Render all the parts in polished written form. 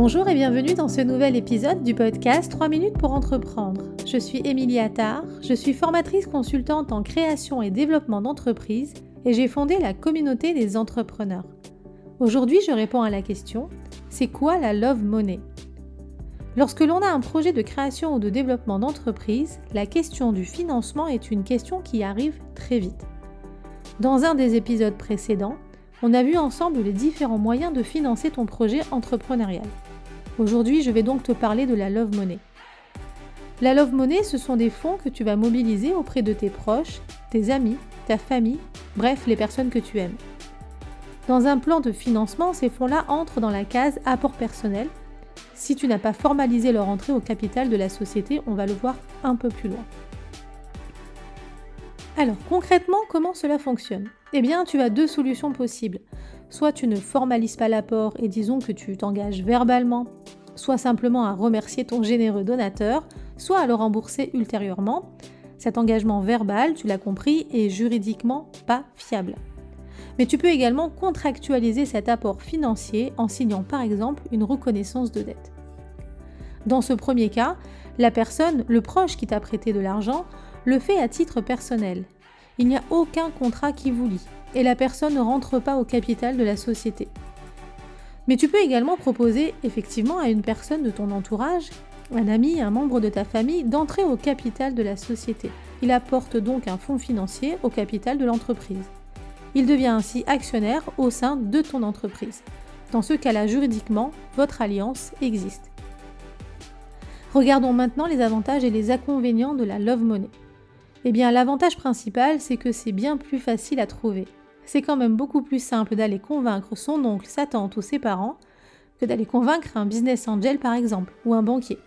Bonjour et bienvenue dans ce nouvel épisode du podcast 3 minutes pour entreprendre. Je suis Émilie Attard, je suis formatrice consultante en création et développement d'entreprises et j'ai fondé la communauté des entrepreneurs. Aujourd'hui, je réponds à la question « C'est quoi la Love Money ?» Lorsque l'on a un projet de création ou de développement d'entreprise, la question du financement est une question qui arrive très vite. Dans un des épisodes précédents, on a vu ensemble les différents moyens de financer ton projet entrepreneurial. Aujourd'hui, je vais donc te parler de la Love Money. La Love Money, ce sont des fonds que tu vas mobiliser auprès de tes proches, tes amis, ta famille, bref, les personnes que tu aimes. Dans un plan de financement, ces fonds-là entrent dans la case apport personnel. Si tu n'as pas formalisé leur entrée au capital de la société, on va le voir un peu plus loin. Alors, concrètement, comment cela fonctionne ? Eh bien, tu as deux solutions possibles. Soit tu ne formalises pas l'apport et disons que tu t'engages verbalement, soit simplement à remercier ton généreux donateur, soit à le rembourser ultérieurement. Cet engagement verbal, tu l'as compris, est juridiquement pas fiable. Mais tu peux également contractualiser cet apport financier en signant par exemple une reconnaissance de dette. Dans ce premier cas, la personne, le proche qui t'a prêté de l'argent, le fait à titre personnel. Il n'y a aucun contrat qui vous lie et la personne ne rentre pas au capital de la société. Mais tu peux également proposer effectivement à une personne de ton entourage, un ami, un membre de ta famille, d'entrer au capital de la société. Il apporte donc un fonds financier au capital de l'entreprise. Il devient ainsi actionnaire au sein de ton entreprise. Dans ce cas-là, juridiquement, votre alliance existe. Regardons maintenant les avantages et les inconvénients de la Love Money. Eh bien, l'avantage principal, c'est que c'est bien plus facile à trouver. C'est quand même beaucoup plus simple d'aller convaincre son oncle, sa tante ou ses parents que d'aller convaincre un business angel par exemple, ou un banquier.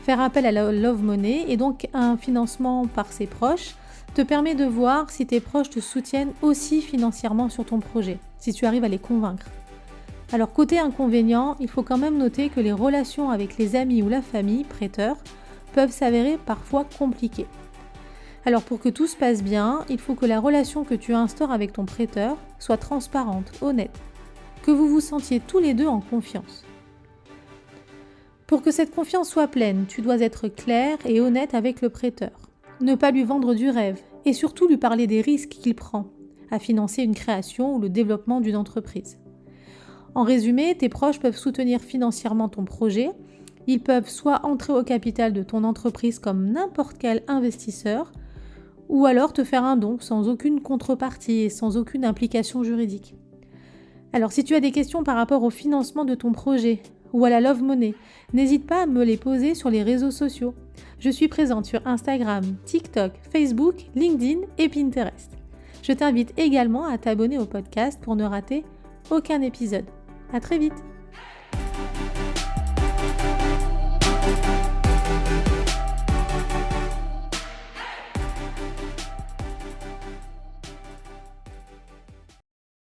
Faire appel à la Love Money et donc à un financement par ses proches te permet de voir si tes proches te soutiennent aussi financièrement sur ton projet, si tu arrives à les convaincre. Alors côté inconvénient, il faut quand même noter que les relations avec les amis ou la famille, prêteurs, peuvent s'avérer parfois compliquées. Alors pour que tout se passe bien, il faut que la relation que tu instaures avec ton prêteur soit transparente, honnête, que vous vous sentiez tous les deux en confiance. Pour que cette confiance soit pleine, tu dois être clair et honnête avec le prêteur. Ne pas lui vendre du rêve et surtout lui parler des risques qu'il prend à financer une création ou le développement d'une entreprise. En résumé, tes proches peuvent soutenir financièrement ton projet. Ils peuvent soit entrer au capital de ton entreprise comme n'importe quel investisseur, ou alors te faire un don sans aucune contrepartie et sans aucune implication juridique. Alors si tu as des questions par rapport au financement de ton projet ou à la Love Money, n'hésite pas à me les poser sur les réseaux sociaux. Je suis présente sur Instagram, TikTok, Facebook, LinkedIn et Pinterest. Je t'invite également à t'abonner au podcast pour ne rater aucun épisode. À très vite!